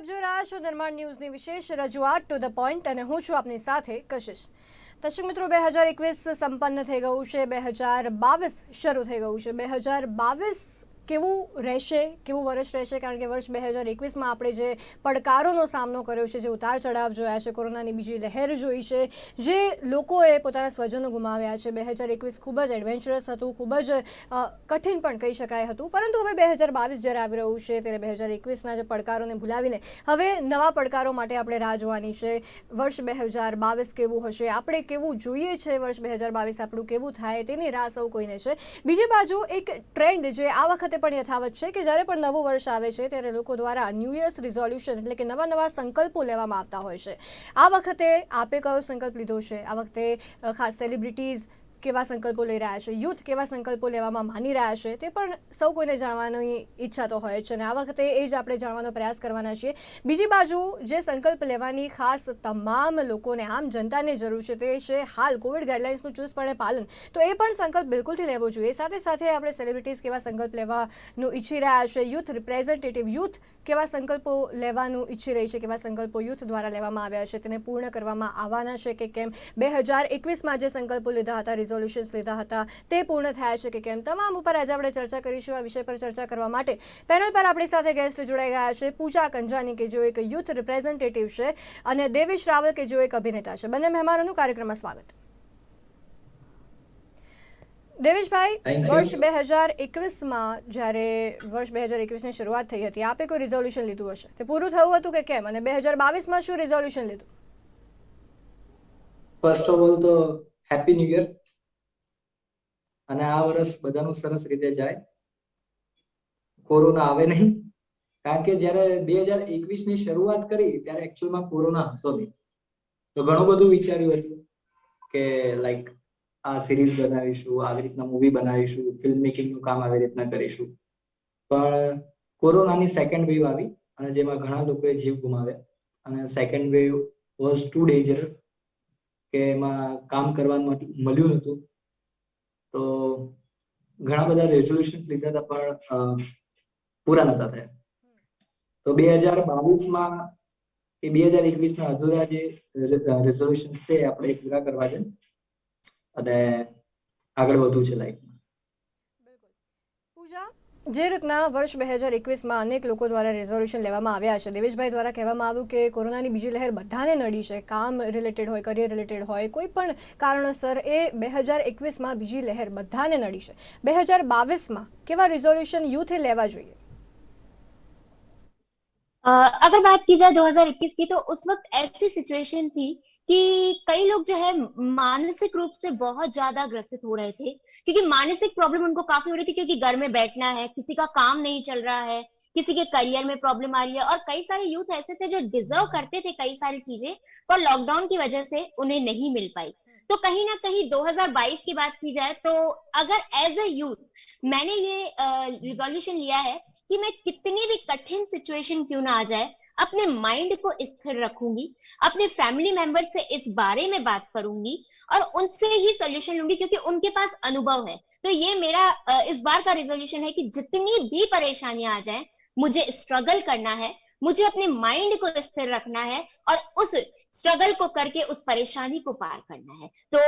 આપ જોઈ રહ્યા છો નિર્માણ ન્યૂઝની વિશેષ રજૂઆત ટુ ધ પોઈન્ટ અને હું છું આપની સાથે કશિશ। દર્શક મિત્રો, 2021 સંપન્ન થઈ ગયું છે, 2022 શરૂ થઈ ગયું છે। 2022 કેવું રહેશે, કેવું વર્ષ રહેશે? કારણ કે વર્ષ 2021માં આપણે જે પડકારોનો સામનો કર્યો છે, જે ઉતાર ચઢાવ જોયા છે, કોરોનાની બીજી લહેર જોઈ છે, જે લોકોએ પોતાના સ્વજનો ગુમાવ્યા છે, 2021 ખૂબ જ એડવેન્ચરસ હતું, ખૂબ જ કઠિન પણ કહી શકાય હતું। પરંતુ હવે 2022 જ્યારે આવી રહ્યું છે ત્યારે 2021ના જે પડકારોને ભૂલાવીને હવે નવા પડકારો માટે આપણે રાહ જોવાની છે। વર્ષ 2022 કેવું હશે, આપણે કેવું જોઈએ છે, વર્ષ 2022 આપણું કેવું થાય તેની રાહ સૌ કોઈને છે। બીજી બાજુ એક ટ્રેન્ડ જે આ વખતે પણ યથાવત છે કે જ્યારે પણ નવું વર્ષ આવે છે ત્યારે લોકો દ્વારા ન્યૂ યર્સ રિઝોલ્યુશન એટલે કે નવા સંકલ્પો લેવામાં આવતા હોય છે। આ વખતે આપે કયો સંકલ્પ લીધો છે? આ વખતે ખાસ સેલિબ્રિટીઝ કેવા સંકલ્પો લઈ રહ્યા છે, યુથ કેવા સંકલ્પો લેવામાં માની રહ્યા છે, તે પણ સૌ કોઈને જાણવાની ઈચ્છા તો હોય છે અને આ વખતે એ જ આપણે જાણવાનો પ્રયાસ કરવાના છીએ। બીજી બાજુ જે સંકલ્પ લેવાની ખાસ તમામ લોકોને, આમ જનતાને જરૂર છે તે છે હાલ કોવિડ ગાઈડલાઇન્સનું ચુસ્તપણે પાલન, તો એ પણ સંકલ્પ બિલકુલથી લેવો જોઈએ। સાથે સાથે આપણે સેલિબ્રિટીઝ કેવા સંકલ્પ લેવાનું ઈચ્છી રહ્યા છે, યુથ રિપ્રેઝેન્ટેટિવ યુથ કેવા સંકલ્પો લેવાનું ઈચ્છી રહી છે, કેવા સંકલ્પો યુથ દ્વારા લેવામાં આવ્યા છે, તેને પૂર્ણ કરવામાં આવવાના છે કે કેમ, 2021માં જે સંકલ્પો લીધા હતા, રિઝોલ્યુશન્સ લીધા હતા, તે પૂર્ણ થયા છે કે કેમ, તમામ ઉપર આજે આપણે ચર્ચા કરીશું। આ વિષય પર ચર્ચા કરવા માટે પેનલ પર આપણી સાથે ગેસ્ટ જોડાઈ ગયા છે, પૂજા કંજાની કે જેઓ એક યુથ રિપ્રેઝેન્ટેટિવ છે અને દેવેશ રાવલ કે જેઓ એક અભિનેતા છે। બંને મહેમાનોનું કાર્યક્રમમાં સ્વાગત। દેવેશભાઈ, વર્ષ 2021માં જ્યારે વર્ષ 2021ની શરૂઆત થઈ હતી, આપે કોઈ રિઝોલ્યુશન લીધું હશે, તે પૂરું થયું હતું કે કેમ, અને 2022માં શું રિઝોલ્યુશન લીધું? ફર્સ્ટ ઓફ ઓલ તો હેપી ન્યુ યર, અને આ વર્ષ બધાનું સરસ રીતે જાય, કોરોના આવે નહીં। કારણ કે જ્યારે 2021ની શરૂઆત કરી ત્યારે એકચ્યુઅલમાં કોરોના હતો નહીં, તો ઘણું બધું વિચાર્યું હતું કે લાઈક આ સિરીઝ બનાવીશું, આવી રીતના મૂવી બનાવીશું, ફિલ્મ મેકિંગનું કામ આવી રીતના કરીશું, પણ કોરોનાની સેકન્ડ વેવ આવી અને જેમાં ઘણા લોકોએ જીવ ગુમાવ્યા અને second wave was too dangerous કે એમાં કામ કરવાનું મળ્યું નહોતું। તો ઘણા બધા રેઝોલ્યુશન લીધા હતા પણ પૂરા નહોતા થયા। તો 2022માં એ 2021ના અધૂરા જે રેઝોલ્યુશન છે આપણે પૂરા કરવા છે અને આગળ વધવું છે લાઈફમાં। પૂજા, જે રીતના વર્ષ 2021માં અનેક લોકો દ્વારા રેઝોલ્યુશન લેવામાં આવ્યા છે, દેવેશભાઈ દ્વારા કહેવામાં આવ્યું કે કોરોનાની બીજી લહેર બધાને નડી છે, કામ રિલેટેડ હોય, કરિયર રિલેટેડ હોય, કોઈ પણ કારણોસર એ 2021માં બીજી લહેર બધાને નડી છે। 2022માં કેવા રેઝોલ્યુશન યુથે લેવા જોઈએ? अगर बात की जाए 2021 की, तो उस वक्त ऐसी सिचुएशन थी कि कई लोग जो है मानसिक रूप से बहुत ज्यादा ग्रसित हो रहे थे, क्योंकि मानसिक प्रॉब्लम उनको काफी हो रही थी, क्योंकि घर में बैठना है, किसी का काम नहीं चल रहा है, किसी के करियर में प्रॉब्लम आ रही है, और कई सारे यूथ ऐसे थे जो डिजर्व करते थे कई सारी चीजें, पर लॉकडाउन की वजह से उन्हें नहीं मिल पाई। तो कहीं ना कहीं 2022 की बात की जाए तो अगर एज ए यूथ मैंने ये रिजोल्यूशन लिया है कि मैं कितनी भी कठिन सिचुएशन क्यों ना आ जाए, अपने माइंड को स्थिर रखूंगी, अपने फैमिली मेंबर से इस बारे में बात करूंगी और उनसे ही सोल्यूशन लूंगी, क्योंकि उनके पास अनुभव है। तो ये मेरा इस बार का रिजोल्यूशन है कि जितनी भी परेशानियां आ जाए, मुझे स्ट्रगल करना है, मुझे अपने माइंड को स्थिर रखना है और उस स्ट्रगल को करके उस परेशानी को पार करना है। तो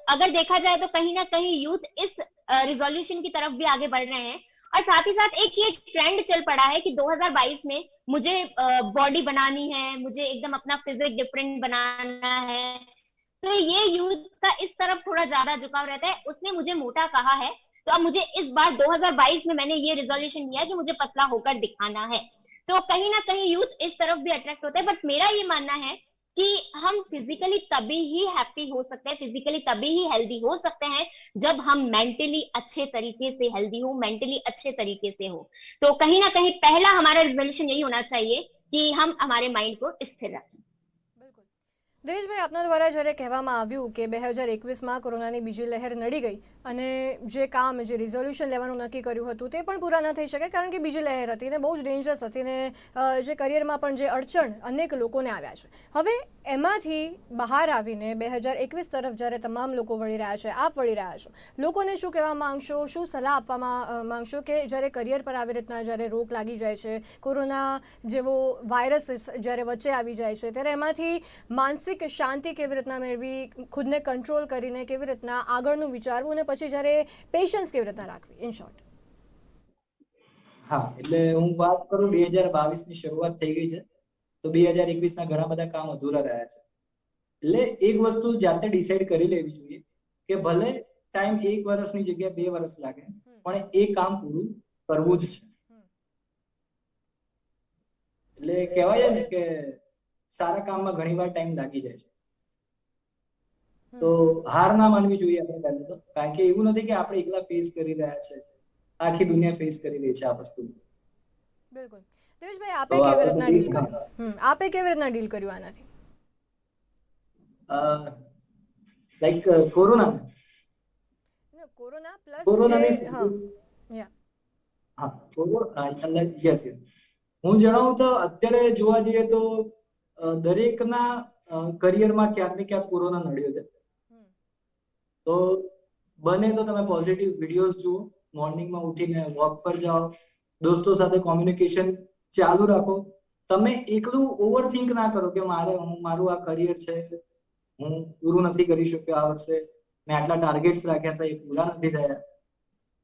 अगर देखा जाए तो कहीं ना कहीं यूथ इस रिजोल्यूशन की तरफ भी आगे बढ़ रहे हैं। और साथ ही साथ एक ये ट्रेंड चल पड़ा है कि 2022 में मुझे बॉडी बनानी है, मुझे एकदम अपना फिजिक डिफरेंट बनाना है। तो ये यूथ का इस तरफ थोड़ा ज्यादा झुकाव रहता है। उसने मुझे मोटा कहा है, तो अब मुझे इस बार 2022 में मैंने ये रिजोल्यूशन लिया कि मुझे पतला होकर दिखाना है। तो कहीं ना कहीं यूथ इस तरफ भी अट्रैक्ट होता है। बट मेरा ये मानना है कि हम फिजिकली तभी ही हैप्पी हो सकते हैं, फिजिकली तभी ही हेल्दी हो सकते हैं जब हम मेंटली अच्छे तरीके से हेल्दी हो, मेंटली अच्छे तरीके से हो। तो कहीं ना कहीं पहला हमारा रिजोल्यूशन यही होना चाहिए कि हम हमारे माइंड को स्थिर रखें। દિનેશભાઈ, આપના દ્વારા જ્યારે કહેવામાં આવ્યું કે 2021માં કોરોનાની બીજી લહેર નડી ગઈ અને જે કામ જે રિઝોલ્યુશન લેવાનું નક્કી કર્યું હતું તે પણ પૂરા ન થઈ શકે કારણ કે બીજી લહેર હતી ને બહુ જ ડેન્જરસ હતી ને જે કરિયરમાં પણ જે અડચણ અનેક લોકોને આવ્યા છે. હવે એમાંથી બહાર આવીને 2021 તરફ જ્યારે તમામ લોકો વળી રહ્યા છે, આપ વળી રહ્યા છો, લોકોને શું કહેવા માંગશો, શું સલાહ આપવામાં માંગશો કે જ્યારે કરિયર પર આવી રીતના જ્યારે રોક લાગી જાય છે, કોરોના જેવો વાયરસ જ્યારે વચ્ચે આવી જાય છે, ત્યારે એમાંથી માનસિક શાંતિ કેવી રીતના મેળવી, ખુદને કંટ્રોલ કરીને કેવી રીતના આગળનું વિચારવું અને પછી જ્યારે પેશન્સ કેવી રીતના રાખવી, ઇન શોર્ટ? હા, એટલે હું વાત કરું 2022 ની શરૂઆત થઈ ગઈ છે તો 2021 ના ઘણા બધા કામ અધૂરા રહ્યા છે. એટલે એક વસ્તુ જાતે ડિસાઈડ કરી લેવી જોઈએ કે ભલે ટાઈમ 1 વર્ષની જગ્યાએ 2 વર્ષ લાગે પણ એ કામ પૂરું કરવું જ છે. એટલે કહેવાય ને કે સારા કામમાં ઘણીવાર ટાઈમ લાગી જાય છે, તો હાર ના માનવી જોઈએ આપણે પહેલા તો, કારણ કે એવું નથી કે આપણે એકલા ફેસ કરી રહ્યા છે, આખી દુનિયા ફેસ કરી રહી છે આ વસ્તુ. બિલકુલ. દિનેશભાઈ, આપે કેવી રીતના ડીલ કર્યું? આપે કેવી રીતના ડીલ કર્યું આનાથી? લાઈક કોરોના પ્લસ કોરોનાની યસ યસ હું જણાવું તો અત્યારે જોવા જઈએ તો દરેકના કરિયરમાં ક્યાંક ને ક્યાંક કોરોના નડ્યો છે. તો બને તો તમે પોઝિટિવ વિડીયોઝ જુઓ, મોર્નિંગમાં ઉઠીને વોક પર જાઓ, દોસ્તો સાથે કોમ્યુનિકેશન ચાલુ રાખો. તમે એકલું ઓવરથિંક ના કરો કે મારું આ કરિયર છે, હું પૂરું નથી કરી શક્યો આ વર્ષે, મેં આટલા ટાર્ગેટ્સ રાખ્યા હતા એ પૂરા નથી થયા.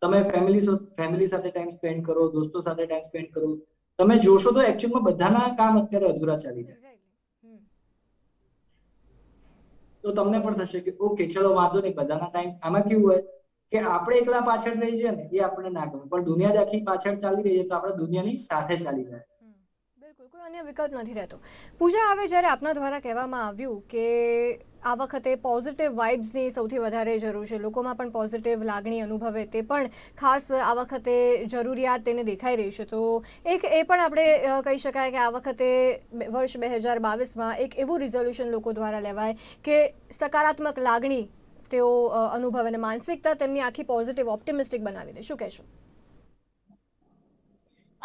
તમે ફેમિલી સાથે ટાઈમ સ્પેન્ડ કરો, દોસ્તો સાથે ટાઈમ સ્પેન્ડ કરો. તમે જોશો તો એકચ્યુઅલમાં બધાના કામ અત્યારે અધૂરા ચાલી રહ્યા. તો તમને પણ થશે કે ઓકે ચલો વાંધો નહીં, બધાના ટાઈમ. આમાં કેવું હોય કે આપણે એકલા પાછળ રહી જઈએ ને એ આપણને ના ગમે, પણ દુનિયા જ આખી પાછળ ચાલી રહી છે તો આપણે દુનિયાની સાથે ચાલી રહ્યા. બિલકુલ, કોઈ અન્ય વિકલ્પ નથી રહેતો. પૂજા, હવે જ્યારે આપના દ્વારા કહેવામાં આવ્યું કે આ વખતે પોઝિટિવ વાઇબ્સની સૌથી વધારે જરૂર છે, લોકોમાં પણ પોઝિટિવ લાગણી અનુભવે, તે પણ ખાસ આ વખતે જરૂરિયાત તેને દેખાઈ રહી છે, તો એક એ પણ આપણે કહી શકાય કે આ વખતે વર્ષ 2022માં એક એવું રિઝોલ્યુશન લોકો દ્વારા લેવાય કે સકારાત્મક લાગણી તેઓ અનુભવે અને માનસિકતા તેમની આખી પોઝિટિવ ऑप्टिमिस्टिक बनावी दे. શું કહેશો?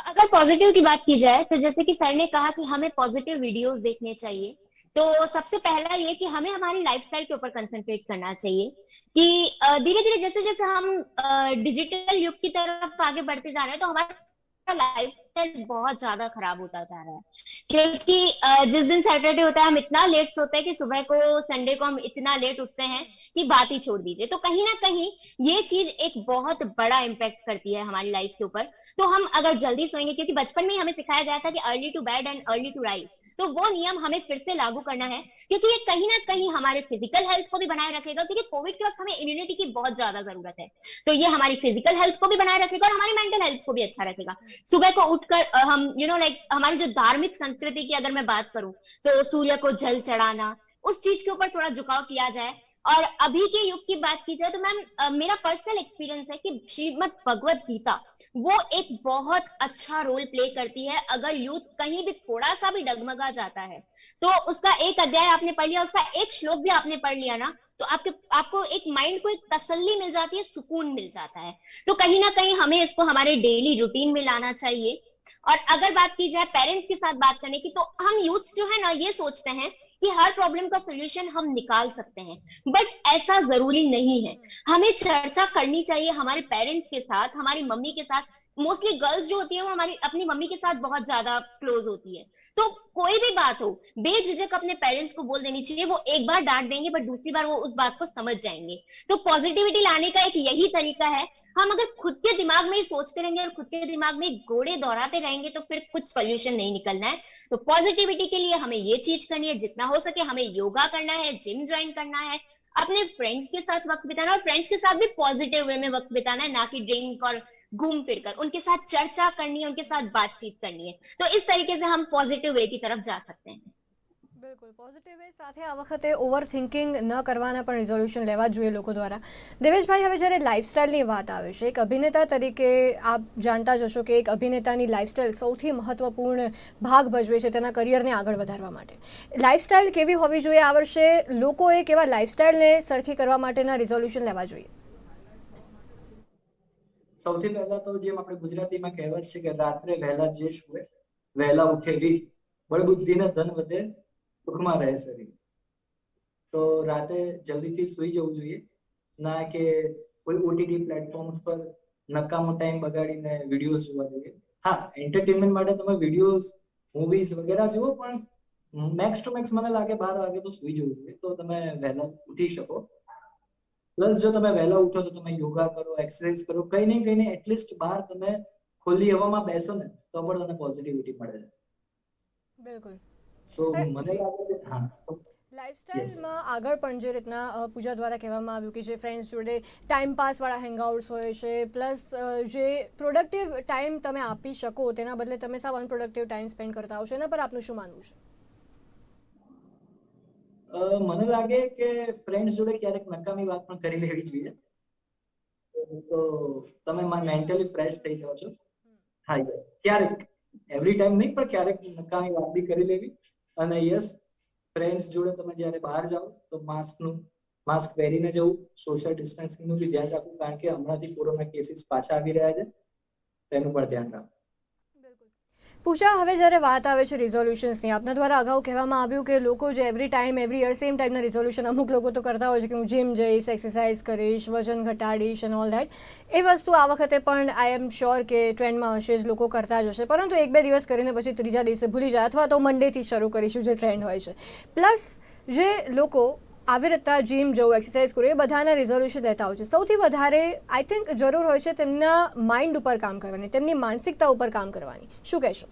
अगर पॉजिटिव की बात की जाए तो जैसे कि सर ने कहा कि हमें पॉजिटिव वीडियोस देखने चाहिए, तो सबसे पहला ये कि हमें हमारी लाइफस्टाइल के ऊपर कंसंट्रेट करना चाहिए कि धीरे धीरे जैसे जैसे हम डिजिटल युग की तरफ आगे बढ़ते जा रहे हैं तो हमारा लाइफस्टाइल बहुत ज्यादा खराब होता जा रहा है, क्योंकि जिस दिन सैटरडे होता है हम इतना लेट सोते हैं कि सुबह को संडे को हम इतना लेट उठते हैं कि बात ही छोड़ दीजिए. तो कहीं ना कहीं ये चीज एक बहुत बड़ा इम्पैक्ट करती है हमारी लाइफ के ऊपर. तो हम अगर जल्दी सोएंगे, क्योंकि बचपन में ही हमें सिखाया गया था कि early to bed and early to rise, तो वो नियम हमें फिर से लागू करना है, क्योंकि ये कहीं ना कहीं हमारे फिजिकल हेल्थ को भी बनाए रखेगा, क्योंकि कोविड के वक्त हमें इम्यूनिटी की बहुत ज्यादा जरूरत है. तो ये हमारी फिजिकल हेल्थ को भी बनाए रखेगा और हमारी मेंटल हेल्थ को भी अच्छा रखेगा. सुबह को उठकर हम लाइक हमारी जो धार्मिक संस्कृति की अगर मैं बात करूं तो सूर्य को जल चढ़ाना, उस चीज के ऊपर थोड़ा झुकाव किया जाए. और अभी के युग की बात की जाए तो मैम मेरा पर्सनल एक्सपीरियंस है कि श्रीमद् भगवत गीता वो एक बहुत अच्छा रोल प्ले करती है. अगर यूथ कहीं भी थोड़ा सा भी डगमगा जाता है तो उसका एक अध्याय आपने पढ़ लिया, उसका एक श्लोक भी आपने पढ़ लिया ना, तो आपको एक माइंड को एक तसल्ली मिल जाती है, सुकून मिल जाता है. तो कहीं ना कहीं हमें इसको हमारे डेली रूटीन में लाना चाहिए. और अगर बात की जाए पेरेंट्स के साथ बात करने की, तो हम यूथ जो है ना ये सोचते हैं कि हर प्रॉब्लम का सोल्यूशन हम निकाल सकते हैं, बट ऐसा जरूरी नहीं है. हमें चर्चा करनी चाहिए हमारे पेरेंट्स के साथ, हमारी मम्मी के साथ. मोस्टली गर्ल्स जो होती है वो हमारी अपनी मम्मी के साथ बहुत ज्यादा क्लोज होती है, तो कोई भी बात हो बेझिझक अपने पेरेंट्स को बोल देनी चाहिए. वो एक बार डांट देंगे बट दूसरी बार वो उस बात को समझ जाएंगे. तो पॉजिटिविटी लाने का एक यही तरीका है. हम अगर खुद के दिमाग में ही सोचते रहेंगे और खुद के दिमाग में घोड़े दौड़ाते रहेंगे तो फिर कुछ सोल्यूशन नहीं निकलना है. तो पॉजिटिविटी के लिए हमें ये चीज करनी है, जितना हो सके हमें योगा करना है, जिम ज्वाइन करना है, अपने फ्रेंड्स के साथ वक्त बिताना, और फ्रेंड्स के साथ भी पॉजिटिव वे में वक्त बिताना है, ना कि ड्रिंक और घूम फिर कर. उनके साथ चर्चा करनी है, उनके साथ बातचीत करनी है. तो इस तरीके से हम पॉजिटिव वे की तरफ जा सकते हैं. બિલકુલ પોઝિટિવ વે સાથે આ વખતે ઓવર થિંકિંગ ન કરવાના પણ રિઝોલ્યુશન લેવા જોઈએ લોકો દ્વારા. દેવેશભાઈ, હવે જ્યારે લાઇફસ્ટાઇલની વાત આવે છે, એક અભિનેતા તરીકે આપ જાણતા જ હશો કે એક અભિનેતાની લાઇફસ્ટાઇલ સૌથી મહત્વપૂર્ણ ભાગ ભજવે છે તેના કરિયરને આગળ વધારવા માટે. લાઇફસ્ટાઇલ કેવી હોવી જોઈએ આ વર્ષે? લોકોએ કેવા લાઇફસ્ટાઇલને સરખી કરવા માટેના રિઝોલ્યુશન લેવા જોઈએ? સૌથી પહેલા તો જેમ આપણે ગુજરાતીમાં કહેવત છે કે રાત્રે વહેલા જે સુવે વહેલા ઉઠે વીર, બળબુદ્ધિને ધન વધે સુખમાં રહે શરીર. તો રાતે જલ્દીથી સુઈ જવું જોઈએ, ના કે કોઈ ઓટીટી પ્લેટફોર્મ્સ પર નકામો ટાઈમ બગાડીને વિડીયોઝ જોવા જોઈએ. હા, એન્ટરટેનમેન્ટ માટે તમે વિડીયોઝ, મૂવીઝ વગેરે જુઓ, પણ મેક્સ ટુ મેક્સ મને લાગે 12 વાગે તો સુઈ જવું જોઈએ, તો તમે વહેલા ઉઠી શકો. પ્લસ જો તમે વહેલા ઉઠો તો તમે યોગા કરો, એક્સરસાઇઝ કરો, કઈ નહીં એટલીસ્ટ બહાર તમે ખુલ્લી હવામાં બેસો ને તો પણ તમને પોઝિટિવિટી મળે છે. બિલકુલ. સો મને લાગે છે હા. લાઇફસ્ટાઇલમાં આગળ પણ જે રીતના પૂજા દ્વારા કહેવામાં આવ્યું કે જે ફ્રેન્ડ્સ જોડે ટાઈમ પાસવાળા હેંગઆઉટ્સ હોય છે, પ્લસ જે પ્રોડક્ટિવ ટાઈમ તમે આપી શકો તેના બદલે તમે સાવ અનપ્રોડક્ટિવ ટાઈમ સ્પેન્ડ કરતા હો છો, એના પર આપનું શું માનવું છે? મને લાગે કે ફ્રેન્ડ્સ જોડે ક્યારેક નકામી વાત પણ કરી લેવી જોઈએ, તો તમે મેન્ટલી ફ્રેશ થઈ જાઓ છો. હા, ક્યારેક, એવરી ટાઈમ નહીં, પણ ક્યારેક નકામી વાત બી કરી લેવી. અને યસ, ફ્રેન્ડ્સ જોડે તમે જ્યારે બહાર જાઓ તો માસ્ક પહેરીને જવું, સોશિયલ ડિસ્ટન્સિંગનું બી ધ્યાન રાખવું, કારણ કે હમણાંથી કોરોના કેસીસ પાછા આવી રહ્યા છે, તેનું પણ ધ્યાન રાખવું. પૂજા, હવે જ્યારે વાત આવે છે રિઝોલ્યુશન્સની, આપના દ્વારા અગાઉ કહેવામાં આવ્યું કે લોકો જે every time every year same ટાઈપના રિઝોલ્યુશન અમુક લોકો તો કરતા હોય છે કે હું જીમ જઈશ, એક્સરસાઇઝ કરીશ, વજન ઘટાડીશ એન્ડ ઓલ ધેટ. એ વસ્તુ આ વખતે પણ આઈ એમ શ્યોર કે ટ્રેન્ડમાં હશે જ, લોકો કરતા જ હશે, પરંતુ 1-2 દિવસ કરીને પછી ત્રીજા દિવસે ભૂલી જાય, અથવા તો મંડેથી શરૂ કરીશું જે ટ્રેન્ડ હોય છે. પ્લસ જે લોકો આવી રીતના જીમ જવું, એક્સરસાઇઝ કરવું, એ બધાના રિઝોલ્યુશન લેતા હોય છે, સૌથી વધારે આઈ થિંક જરૂર હોય છે તેમના માઇન્ડ ઉપર કામ કરવાની, તેમની માનસિકતા ઉપર કામ કરવાની. શું કહેશો?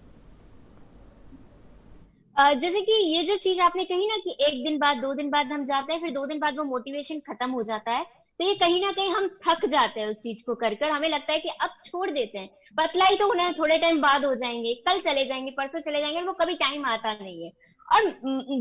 जैसे कि ये जो चीज आपने कही ना कि 1 दिन बाद 2 दिन बाद हम जाते हैं, फिर 2 दिन बाद वो मोटिवेशन खत्म हो जाता है, तो ये कहीं ना कहीं हम थक जाते हैं उस चीज को कर कर, हमें लगता है कि अब छोड़ देते हैं, पतला ही तो होना है, थोड़े टाइम बाद हो जाएंगे, कल चले जाएंगे, परसों चले जाएंगे, और वो कभी टाइम आता नहीं है. और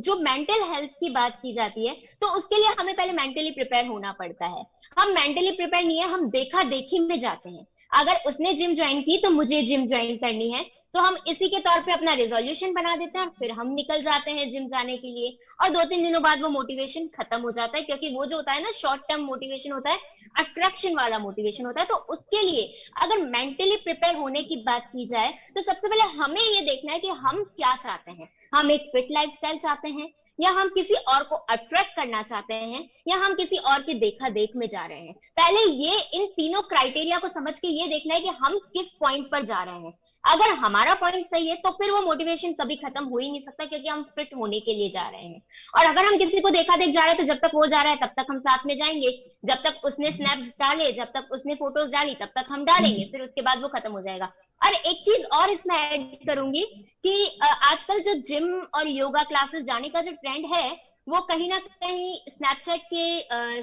जो मेंटल हेल्थ की बात की जाती है, तो उसके लिए हमें पहले मेंटली प्रिपेयर होना पड़ता है. हम मेंटली प्रिपेयर नहीं है, हम देखा देखी में जाते हैं. अगर उसने जिम ज्वाइन की तो मुझे जिम ज्वाइन करनी है, तो हम इसी के तौर पे अपना रेजोल्यूशन बना देते हैं, और फिर हम निकल जाते हैं जिम जाने के लिए, और 2-3 दिनों बाद वो मोटिवेशन खत्म हो जाता है, क्योंकि वो जो होता है ना, शॉर्ट टर्म मोटिवेशन होता है, अट्रैक्शन वाला मोटिवेशन होता है. तो उसके लिए अगर मेंटली प्रिपेयर होने की बात की जाए, तो सबसे पहले हमें ये देखना है कि हम क्या चाहते हैं. हम एक फिट लाइफस्टाइल चाहते हैं, या हम किसी और को अट्रैक्ट करना चाहते हैं, या हम किसी और के देखा देख में जा रहे हैं. पहले ये इन तीनों क्राइटेरिया को समझ के ये देखना है कि हम किस पॉइंट पर जा रहे हैं. अगर हमारा पॉइंट सही है तो फिर वो मोटिवेशन कभी खत्म हो ही नहीं सकता, क्योंकि हम फिट होने के लिए जा रहे हैं. और अगर हम किसी को देखा देख जा रहे हैं, तो जब तक वो जा रहा है तब तक हम साथ में जाएंगे, जब तक उसने स्नैप्स डाले, जब तक उसने फोटोज डाली, तब तक हम डालेंगे, फिर उसके बाद वो खत्म हो जाएगा. और एक चीज और इसमें ऐड करूंगी कि आजकल जो जिम और योगा क्लासेस जाने का जो ट्रेंड है, वो कहीं ना कहीं स्नैपचैट के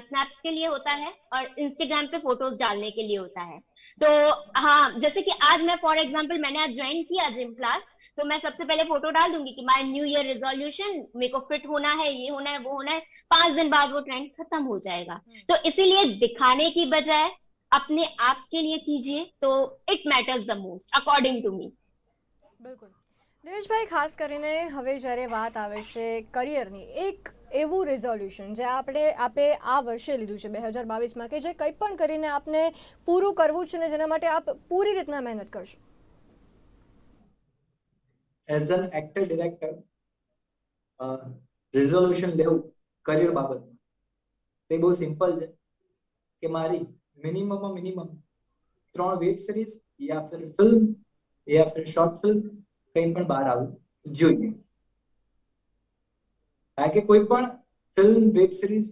स्नैप्स के लिए होता है, और इंस्टाग्राम पे फोटोज डालने के लिए होता है. तो हाँ, जैसे कि आज मैं फॉर एग्जांपल मैंने आज ज्वाइन किया जिम क्लास, तो मैं सबसे पहले फोटो डाल दूंगी कि माय न्यू ईयर रिजोल्यूशन, मेरे को फिट होना है, ये होना है, वो होना है. 5 दिन बाद वो ट्रेंड खत्म हो जाएगा. तो इसीलिए दिखाने की बजाय अपने आप के लिए कीजिए, तो it matters the most according to me. બિલકુલ. દેવેશભાઈ, ખાસ કરીને હવે જ્યારે વાત આવે છે કરિયરની, એક એવું રિઝોલ્યુશન જે આપે આ વર્ષે લીધું છે 2022માં, કે જે કંઈ પણ કરીને આપને પૂરું કરવું છે ને જેના માટે આપ પૂરી રીતના મહેનત કરશો? As an actor director resolution લેવું કરિયર બાબતમાં તે બહુ સિમ્પલ છે કે મારી મિનિમમ 3 વેબ સિરીઝ યા ફિર ફિલ્મ યા ફિર શોર્ટ ફિલ્મ કંઈ પણ બહાર આવવું જોઈએ. કારણ કે કોઈ પણ ફિલ્મ, વેબ સિરીઝ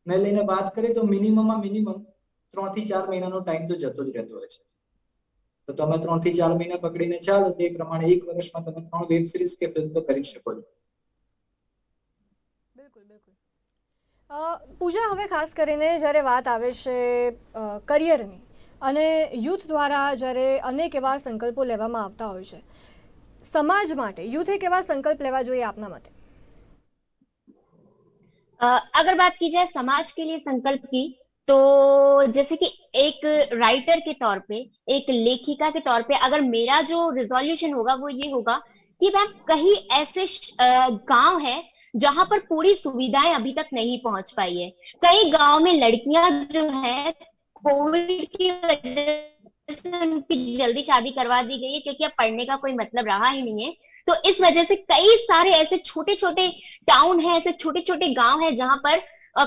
ને લઈને વાત કરીએ તો મિનિમમ 3 થી 4 મહિનાનો ટાઈમ તો જતો જ રહેતો હોય છે. તો તમે 3 થી 4 મહિના પકડીને ચાલો, તે પ્રમાણે 1 વર્ષમાં તમે 3 વેબ સિરીઝ કે ફિલ્મ તો કરી શકો છો. પૂજા, હવે ખાસ કરીને જ્યારે વાત આવે છે કરિયરની અને યુથ દ્વારા જ્યારે અનેક એવા સંકલ્પો લેવામાં આવતા હોય છે, સમાજ માટે યુથે કેવા સંકલ્પ લેવા જોઈએ આપના મતે? अगर बात की जाए समाज के लिए संकल्प की, तो जैसे कि एक राइटर के तौर पे, एक लेखिका के तौर पे, अगर मेरा जो रिजोल्यूशन होगा वो ये होगा कि मैम कहीं ऐसे गांव है जहां पर पूरी सुविधाएं अभी तक नहीं पहुंच पाई है। कई गांव में लड़कियां जो है कोविड की वजह से उनकी जल्दी शादी करवा दी गई है, क्योंकि अब पढ़ने का कोई मतलब रहा ही नहीं है। तो इस वजह से कई सारे ऐसे छोटे छोटे टाउन है, ऐसे छोटे छोटे गांव है जहां पर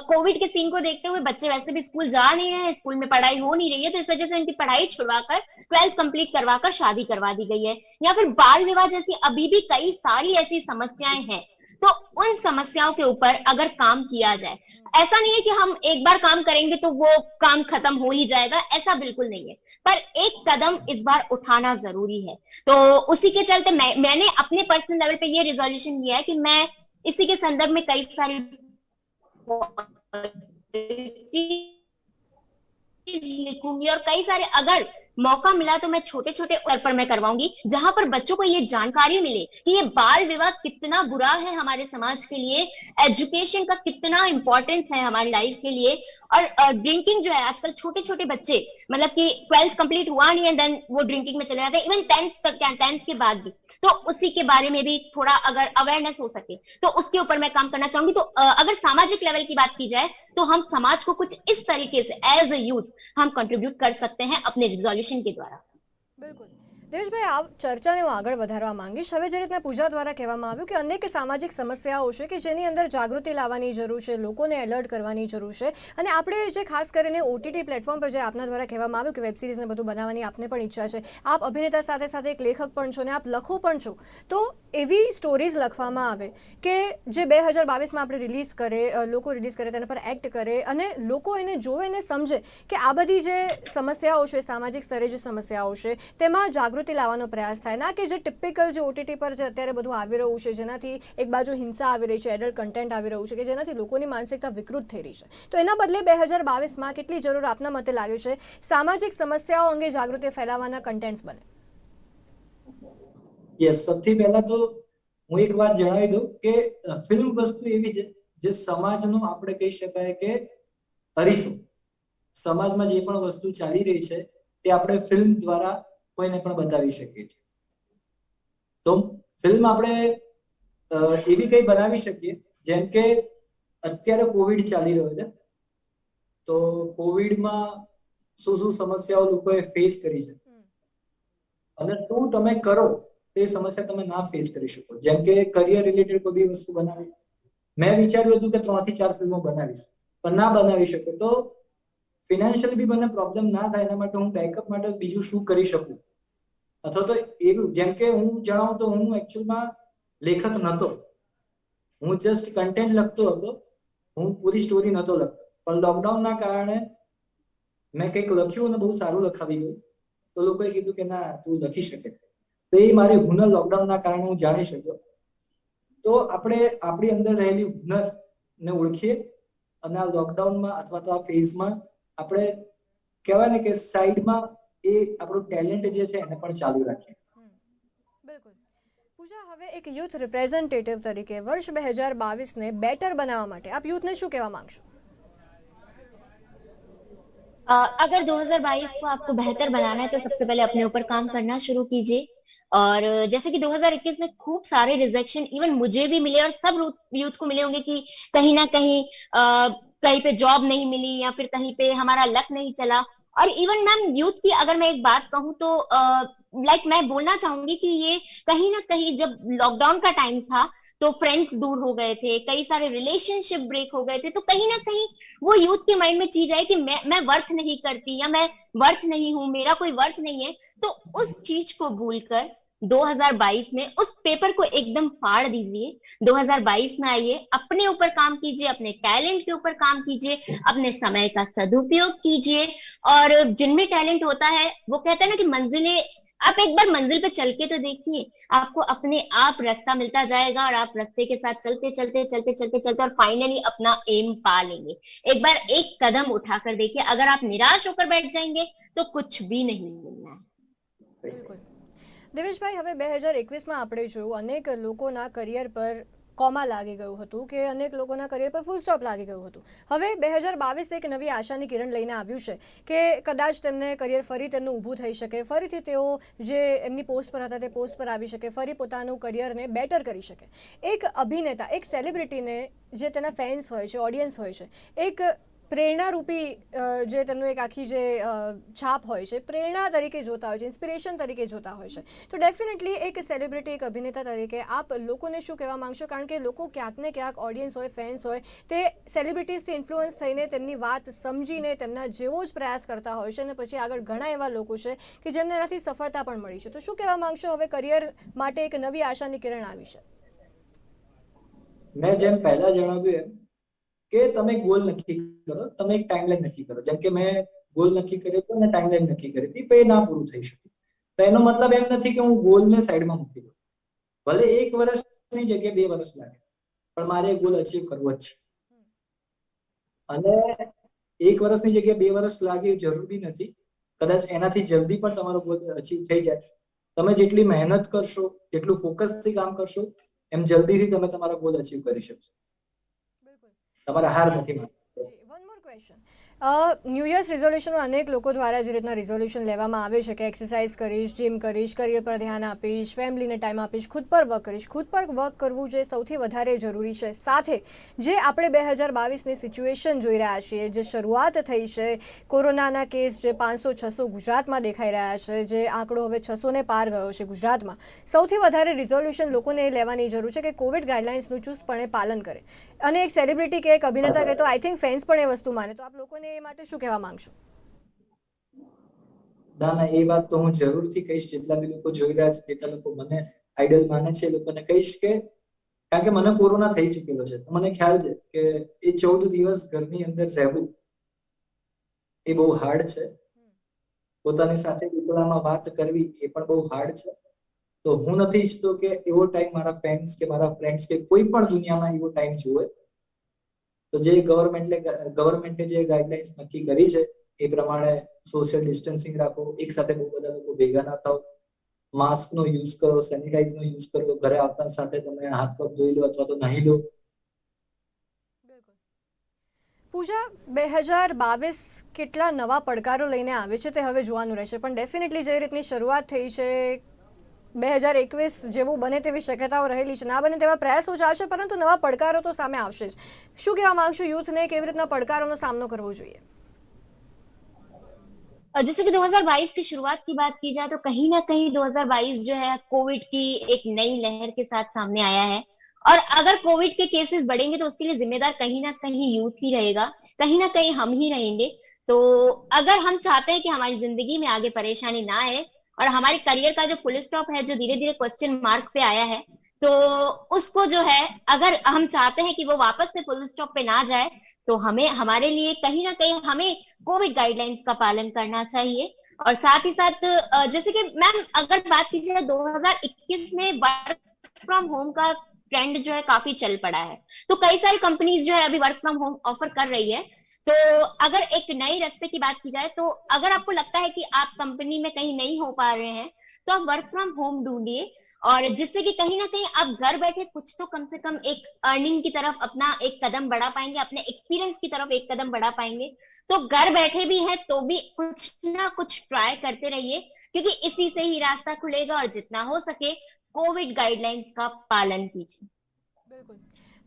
कोविड के सीन को देखते हुए बच्चे वैसे भी स्कूल जा नहीं रहे हैं, स्कूल में पढ़ाई हो नहीं रही है, तो इस वजह से उनकी पढ़ाई छुड़वाकर 12th कंप्लीट करवाकर शादी करवा दी गई है। या फिर बाल विवाह जैसी अभी भी कई सारी ऐसी समस्याएं हैं। तो उन समस्याओं के ऊपर अगर काम किया जाए, ऐसा नहीं है कि हम एक बार काम करेंगे तो वो काम खत्म हो ही जाएगा, ऐसा बिल्कुल नहीं है। पर एक कदम इस बार उठाना जरूरी है। तो उसी के चलते मैंने अपने पर्सनल लेवल पे ये रिजोल्यूशन लिया है कि मैं इसी के संदर्भ में कई सारी लिखूंगी, और कई सारे अगर मौका मिला तो मैं छोटे छोटे स्तर पर मैं करवाऊंगी, जहां पर बच्चों को ये जानकारी मिले कि ये बाल विवाह कितना बुरा है हमारे समाज के लिए, एजुकेशन का कितना इंपॉर्टेंस है हमारी लाइफ के लिए। और ड्रिंकिंग जो है आजकल छोटे छोटे बच्चे, मतलब कि 12th कंप्लीट हुआ नहीं है देन वो ड्रिंकिंग में चले जाते हैं, इवन 10th के बाद भी। तो उसी के बारे में भी थोड़ा अगर अवेयरनेस हो सके तो उसके ऊपर मैं काम करना चाहूंगी। तो अगर सामाजिक लेवल की बात की जाए तो हम समाज को कुछ इस तरीके से एज ए यूथ हम कंट्रीब्यूट कर सकते हैं अपने रिजोल्यूशन के द्वारा। બિલકુલ દેવેશભાઈ, આ ચર્ચાને હું આગળ વધારવા માંગીશ. હવે જે રીતના પૂજા દ્વારા કહેવામાં આવ્યું કે અનેક સામાજિક સમસ્યાઓ છે કે જેની અંદર જાગૃતિ લાવવાની જરૂર છે, લોકોને એલર્ટ કરવાની જરૂર છે. અને આપણે જે ખાસ કરીને ઓટીટી પ્લેટફોર્મ પર જે આપના દ્વારા કહેવામાં આવ્યું કે વેબ સિરીઝને બધું બનાવવાની આપને પણ ઈચ્છા છે, આપ અભિનેતા સાથે સાથે એક લેખક પણ છો અને આપ લખો પણ છો, તો એવી સ્ટોરીઝ લખવામાં આવે કે જે 2022માં આપણે રિલીઝ કરે, લોકો રિલીઝ કરે, તેના પર એક્ટ કરે અને લોકો એને જોવે અને સમજે કે આ બધી જે સમસ્યાઓ છે, સામાજિક સ્તરે જે સમસ્યાઓ છે તેમાં જાગૃતિ લાવવાનો પ્રયાસ થાય. ના કે જે ટિપિકલ જે ઓટીટી પર જે અત્યારે બધું આવી રહ્યું છે, જેનાથી એક બાજુ હિંસા આવી રહી છે, એડલ્ટ કન્ટેન્ટ આવી રહ્યું છે કે જેનાથી લોકોની માનસિકતા વિકૃત થઈ રહી છે. તો એના બદલે 2022માં કેટલી જરૂર આપના મતે લાગે છે સામાજિક સમસ્યાઓ અંગે જાગૃતિ ફેલાવવાના કન્ટેન્ટ્સ બને? યસ, સૌથી પહેલા તો હું એક વાત જણાવી દઉં કે ફિલ્મ વસ્તુ એવી છે જે સમાજનો આપણે કહી શકાય કે અરીસો, સમાજમાં જે પણ વસ્તુ ચાલી રહી છે તે આપણે ફિલ્મ દ્વારા કોઈને પણ બતાવી શકીએ છીએ. તો ફિલ્મ આપણે એવી કઈ બનાવી શકીએ, જેમ કે અત્યારે કોવિડ ચાલી રહ્યો છે, તો કોવિડમાં શું શું સમસ્યાઓ લોકોએ ફેસ કરી છે અને શું તમે કરો તે સમસ્યા તમે ના ફેસ કરી શકો. જેમ કે કરિયર રિલેટેડ કોઈ બી વસ્તુ બનાવી, મેં વિચાર્યું હતું કે 3 થી 4 ફિલ્મો બનાવીશ, પણ ના બનાવી શકો તો ફિનાન્શિયલી બી મને પ્રોબ્લેમ ના થાય, એના માટે હું બેકઅપ માટે બીજું શું કરી શકું. અથવા તો એવું, જેમ કે હું જણાવું તો હું એકચ્યુઅલમાં લેખક નહોતો, હું જસ્ટ કન્ટેન્ટ લખતો હતો, હું પૂરી સ્ટોરી નહોતો લખતો. પણ લોકડાઉનના કારણે મેં કંઈક લખ્યું અને બહુ સારું લખાવી ગયું, તો લોકોએ કીધું કે ના તું લખી શકે. તો એ મારી હુનર લોકડાઉનના કારણે હું જાણી શક્યો. તો આપણે આપણી અંદર રહેલી હુનરને ઓળખીએ અને આ લોકડાઉનમાં અથવા તો આ ફેઝમાં આપણે કહેવાય ને કે સાઈડમાં એ આપણું ટેલેન્ટ જે છે એને પણ ચાલુ રાખીએ. બિલકુલ. પૂજા, હવે એક યુથ રિપ્રેઝેન્ટેટિવ તરીકે વર્ષ 2022ને બેટર બનાવવા માટે આપ યુથને શું કહેવા માંગશો? अगर 2022 को आपको बेहतर बनाना है तो सबसे पहले अपने ऊपर काम करना शुरू कीजिए। और जैसे कि 2021 में खूब सारे रिजेक्शन इवन मुझे भी मिले और सब यूथ को मिले होंगे कि कहीं ना कहीं कहीं पे जॉब नहीं मिली या फिर कहीं पे हमारा लक नहीं चला। और इवन मैम यूथ की अगर मैं एक बात कहूँ तो मैं बोलना चाहूंगी कि ये कहीं ना कहीं जब लॉकडाउन का टाइम था तो फ्रेंड्स दूर हो गए थे, कई सारे रिलेशनशिप ब्रेक हो गए थे, तो कहीं ना कहीं वो यूथ के माइंड में चीज है कि मैं वर्थ नहीं करती या मैं वर्थ नहीं हूं, मेरा कोई वर्थ नहीं है। तो उस चीज को भूलकर 2022 में उस पेपर को एकदम फाड़ दीजिए। 2022 में आइए, अपने ऊपर काम कीजिए, अपने टैलेंट के ऊपर काम कीजिए, अपने समय का सदुपयोग कीजिए। और जिनमें टैलेंट होता है वो कहते हैं ना कि मंजिलें, आप एक बार मंजिल पे चल के तो देखिए, आपको अपने आप रास्ता मिलता जाएगा और आप रास्ते के साथ चलते चलते चलते चलते चलते और फाइनली अपना एम पा लेंगे। एक बार एक कदम उठाकर देखिए, अगर आप निराश होकर बैठ जाएंगे तो कुछ भी नहीं मिलना है। બિલકુલ. દેવેશભાઈ, હવે 2021માં આપણે જોયું અનેક લોકોના કરિયર પર કોમા લાગી ગયું હતું, કે અનેક લોકોના કરિયર પર ફૂલ સ્ટોપ લાગી ગયું હતું. હવે 2022 એક નવી આશાની કિરણ લઈને આવ્યું છે કે કદાચ તેમને કરિયર ફરી તેમનું ઊભું થઈ શકે, ફરીથી તેઓ જે એમની પોસ્ટ પર હતા તે પોસ્ટ પર આવી શકે, ફરી પોતાનું કરિયરને બેટર કરી શકે. એક અભિનેતા, એક સેલિબ્રિટીને જે તેના ફેન્સ હોય છે, ઓડિયન્સ હોય છે, એક પ્રેરણારૂપી જે તેમનું એક આખી જે છાપ હોય છે, પ્રેરણા તરીકે જોતા હોય છે, ઇન્સ્પિરેશન તરીકે જોતા હોય છે. તો ડેફિનેટલી એક સેલિબ્રિટી, એક અભિનેતા તરીકે આપ લોકોને શું કહેવા માંગશો? કારણ કે લોકો ક્યાંક ને ક્યાંક ઓડિયન્સ હોય, ફેન્સ હોય, તે સેલિબ્રિટીઝથી ઇન્ફ્લુઅન્સ થઈને તેમની વાત સમજીને તેમના જેવો જ પ્રયાસ કરતા હોય છે, અને પછી આગળ ઘણા એવા લોકો છે કે જેમને એનાથી સફળતા પણ મળી છે. તો શું કહેવા માંગશો? હવે કરિયર માટે એક નવી આશાની કિરણ આવી છે. મેં જેમ પહેલા જણાવ્યું એમ કે તમે ગોલ નક્કી કરો, તમે એક ટાઈમલાઈન નક્કી કરો. જેમ કે મેં ગોલ નક્કી કર્યો હતો અને ટાઈમલાઈન નક્કી કરી હતી, પણ એ ના પૂરું થઈ શક્યું. તો એનો મતલબ એમ નથી કે હું ગોલને સાઈડમાં મૂકી દઉં. ભલે 1 વર્ષની જગ્યાએ 2 વર્ષ લાગે, પણ મારે ગોલ અચીવ કરવો જ છે. અને 1 વર્ષની જગ્યાએ 2 વર્ષ લાગે એ જરૂરી નથી. કદાચ એનાથી જલ્દી પણ તમારો ગોલ અચીવ થઈ જાય. તમે જેટલી મહેનત કરશો, જેટલું ફોકસથી કામ કરશો, એમ જલ્દીથી તમે તમારો ગોલ અચીવ કરી શકશો. તમારે હાર નથી માનવી. One more question. New years રિઝોલ્યુશનમાં અનેક લોકો દ્વારા જે રીતના રિઝોલ્યુશન લેવામાં આવે છે કે એક્સરસાઇઝ કરીશ, જીમ કરીશ, કરિયર પર ધ્યાન આપીશ, ફેમિલીને ટાઈમ આપીશ, ખુદ પર વર્ક કરીશ. ખુદ પર વર્ક કરવું જે સૌથી વધારે જરૂરી છે. સાથે જે આપણે 2022ની સિચ્યુએશન જોઈ રહ્યા છીએ, જે શરૂઆત થઈ છે, કોરોનાના કેસ જે 500-600 ગુજરાતમાં દેખાઈ રહ્યા છે, જે આંકડો હવે 600ને પાર ગયો છે ગુજરાતમાં, સૌથી વધારે રિઝોલ્યુશન લોકોને એ લેવાની જરૂર છે કે કોવિડ ગાઈડલાઇન્સનું ચુસ્તપણે પાલન કરે. અને એક સેલિબ્રિટી કે એક અભિનેતા કે તો આઈ થિંક ફેન્સ પણ એ વસ્તુ માને. તો આપ લોકોને એ માટે શું કહેવા માંગશો? ના, એ વાત તો હું જરૂરથી કહીશ. જેટલા બી લોકો જોઈ રહ્યા છે, જેટલા લોકો મને આઈડલ માને છે, એ લોકોને કહીશ કે, કારણ કે મને કોરોના થઈ ચૂકેલો છે, તો મને ખ્યાલ છે કે એ 14 દિવસ ઘરની અંદર રહેવું એ બહુ હાર્ડ છે. પોતાની સાથે એકલામાં વાત કરવી એ પણ બહુ હાર્ડ છે. તો હું નથી ઈચ્છતો કે એવો ટાઈમ મારા ફેન્સ કે મારા ફ્રેન્ડ્સ કે કોઈ પણ દુનિયામાં એવો ટાઈમ જોવે. તો જે ગવર્મેન્ટે જે ગાઈડલાઇન્સ નક્કી કરી છે એ પ્રમાણે સોશિયલ ડિસ્ટન્સિંગ રાખો, એક સાથે બહુ બધા લોકો ભેગા ના થાઓ, માસ્કનો યુઝ કરો, સેનિટાઈઝનો યુઝ કરો, ઘરે આવતા સાથે તમે હાથ પગ ધોઈ લો અથવા તો નાહી લો. પૂજા, 2022 કેટલા નવા પડકારો લઈને આવે છે તે હવે જોવાનું રહેશે. પણ ડેફિનેટલી જે રીતની શરૂઆત થઈ છે, 2021 જેવું બને તેવી શક્યતાઓ રહેલી છે. ના બને તેવા પ્રયાસો ચાલશે, પરંતુ નવા પડકારો તો સામે આવશે જ. શું કહેવા માંગશો યુથને, કેવી રીતના પડકારોનો સામનો કરવો જોઈએ? जैसे कि 2022 की शुरुआत की बात की जाए तो कहीं ना कहीं 2022 जो है कोविड की एक नई लहर के साथ सामने आया है। और अगर कोविड के केसेस बढ़ेंगे तो उसके लिए जिम्मेदार कहीं ना कहीं यूथ ही रहेगा, कहीं ना कहीं हम ही रहेंगे। तो अगर हम चाहते हैं कि हमारी जिंदगी में आगे परेशानी ना आए और हमारे करियर का जो फुल स्टॉप है, जो धीरे धीरे क्वेश्चन मार्क पे आया है, तो उसको जो है, अगर हम चाहते हैं कि वो वापस से फुल स्टॉप पे ना जाए, तो हमें हमारे लिए कहीं ना कहीं हमें कोविड गाइडलाइंस का पालन करना चाहिए। और साथ ही साथ जैसे कि मैम अगर बात की जाए 2021 में वर्क फ्रॉम होम का ट्रेंड जो है काफी चल पड़ा है, तो कई सारी कंपनीज जो है अभी वर्क फ्रॉम होम ऑफर कर रही है। तो अगर एक नए रास्ते की बात की जाए तो अगर आपको लगता है कि आप कंपनी में कहीं नहीं हो पा रहे हैं, तो आप वर्क फ्रॉम होम ढूंढिए, और जिससे कि कहीं ना कहीं आप घर बैठे कुछ तो कम से कम एक अर्निंग की तरफ अपना एक कदम बढ़ा पाएंगे, अपने एक्सपीरियंस की तरफ एक कदम बढ़ा पाएंगे। तो घर बैठे भी है तो भी कुछ ना कुछ ट्राई करते रहिए, क्योंकि इसी से ही रास्ता खुलेगा। और जितना हो सके कोविड गाइडलाइंस का पालन कीजिए। બિલકુલ.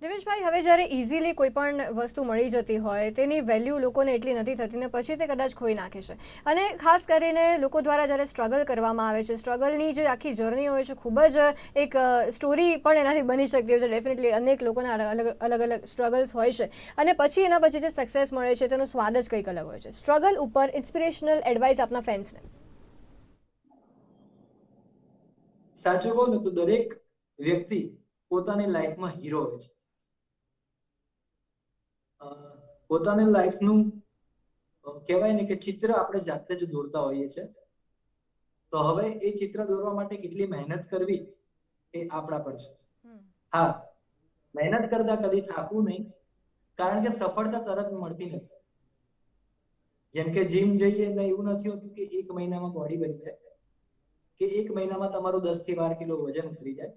દેવેશભાઈ, હવે જ્યારે ઇઝીલી કોઈ પણ વસ્તુ મળી જતી હોય તેની વેલ્યુ લોકોને એટલી નથી થતી ને પછી તે કદાચ ખોઈ નાખે છે. અને ખાસ કરીને લોકો દ્વારા જ્યારે સ્ટ્રગલ કરવામાં આવે છે, સ્ટ્રગલની જે આખી જર્ની હોય છે, ખૂબ જ એક સ્ટોરી પણ એનાથી બની શકતી હોય છે. ડેફિનેટલી અનેક લોકોના અલગ અલગ સ્ટ્રગલ્સ હોય છે, અને પછી એના પછી જે સક્સેસ મળે છે તેનો સ્વાદ જ કંઈક અલગ હોય છે. સ્ટ્રગલ ઉપર ઇન્સ્પિરેશનલ એડવાઇસ આપના ફેન્સને. સાચું કહું ને તો દરેક વ્યક્તિ પોતાની લાઈફમાં હીરો હોય છે. પોતાની લાઈફનું કહેવાય ને કે ચિત્ર આપણે જાતે જ દોરતા હોઈએ છીએ. તો હવે એ ચિત્ર દોરવા માટે કેટલી મહેનત કરવી એ આપણા પર છે. હા, મહેનત કરતા કદી થાકવું નહીં, કારણ કે સફળતા તરત મળતી નથી. જેમ કે જીમ જઈએ એટલે એવું નથી હોતું કે 1 મહિનામાં બોડી બની જાય, કે 1 મહિનામાં તમારું 10 થી 12 કિલો વજન ઉતરી જાય.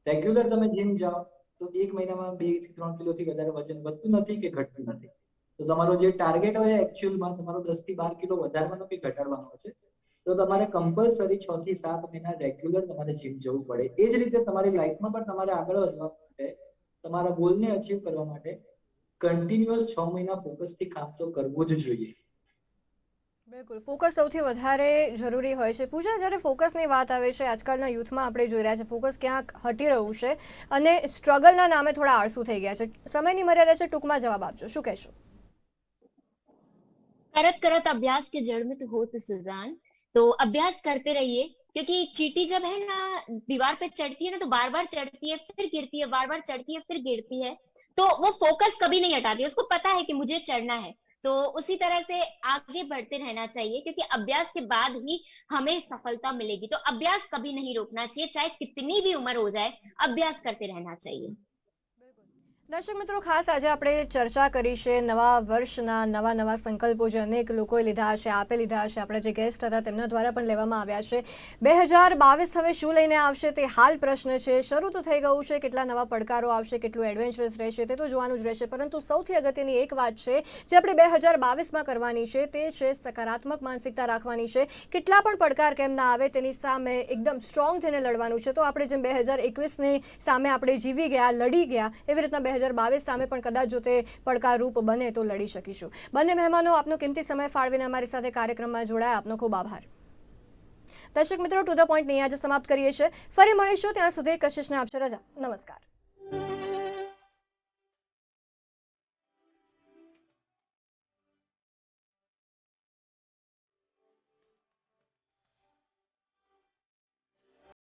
રેગ્યુલર તમે જીમ જાઓ, તો એક મહિનામાં 2 થી 3 કિલોથી વધારે વજન વધતું નથી કે ઘટતું નથી. તો તમારો જે ટાર્ગેટ હોય એકચ્યુઅલમાં તમારો 10 થી 12 કિલો વધારવાનો કે ઘટાડવાનો છે, તો તમારે કમ્પલસરી 6 થી 7 મહિના રેગ્યુલર તમારે જીમ જવું પડે. એ જ રીતે તમારી લાઈફમાં પણ તમારે આગળ વધવા માટે, તમારા ગોલને અચીવ કરવા માટે કન્ટિન્યુઅસ 6 મહિના ફોકસથી કામ તો કરવું જ જોઈએ. બિલકુલ, ફોકસ સૌથી વધારે જરૂરી હોય છે. પૂજા, જ્યારે ફોકસની વાત આવે છે, આજકાલના યુથમાં આપણે જોઈ રહ્યા છે ફોકસ ક્યાંક હટી રહ્યું છે અને સ્ટ્રગલના નામે થોડા આળસુ થઈ ગયા છે. સમયની મર્યાદા છે, ટૂંકમાં જવાબ આપજો, શું કહેશો? करत करत अभ्यास के जड़ में तो होत सुजान, तो अभ्यास करते रहिए, क्योंकि चींटी जब है ना दीवार पे चढ़ती है ना, तो बार बार चढ़ती है फिर गिरती है, बार बार चढ़ती है फिर गिरती है, तो वो फोकस कभी नहीं हटाती, उसको पता है कि मुझे चढ़ना है. तो उसी तरह से आगे बढ़ते रहना चाहिए, क्योंकि अभ्यास के बाद ही हमें सफलता मिलेगी. तो अभ्यास कभी नहीं रोकना चाहिए, चाहे कितनी भी उम्र हो जाए, अभ्यास करते रहना चाहिए. દર્શક મિત્રો, ખાસ આજે આપણે ચર્ચા કરી છે નવા વર્ષના નવા સંકલ્પો જે અનેક લોકોએ લીધા હશે, આપે લીધા હશે, આપણા જે ગેસ્ટ હતા તેમના દ્વારા પણ લેવામાં આવ્યા છે. 2022 હવે શું લઈને આવશે તે હાલ પ્રશ્ન છે. શરૂ તો થઈ ગયું છે, કેટલા નવા પડકારો આવશે, કેટલું એડવેન્ચરસ રહેશે તે તો જોવાનું જ રહેશે. પરંતુ સૌથી અગત્યની એક વાત છે જે આપણે 2022માં કરવાની છે, તે છે સકારાત્મક માનસિકતા રાખવાની છે. કેટલા પણ પડકાર કેમ ના આવે તેની સામે એકદમ સ્ટ્રોંગ થઈને લડવાનું છે. તો આપણે જેમ 2021ની સામે આપણે જીવી ગયા, લડી ગયા, એવી રીતના 2022 સામે પણ કદાચ જો તે પડકારરૂપ બને તો લડી શકીશું. બંને મહેમાનો આપનો કિંમતી સમય ફાળવીને અમારી સાથે કાર્યક્રમમાં જોડાયા, આપનો ખૂબ આભાર. દર્શક મિત્રો, ટુ ધ પોઈન્ટ નહીં આજે સમાપ્ત કરીએ છીએ. ફરી મળીશું, ત્યાં સુધી કશિશને આપશે રજા. નમસ્કાર.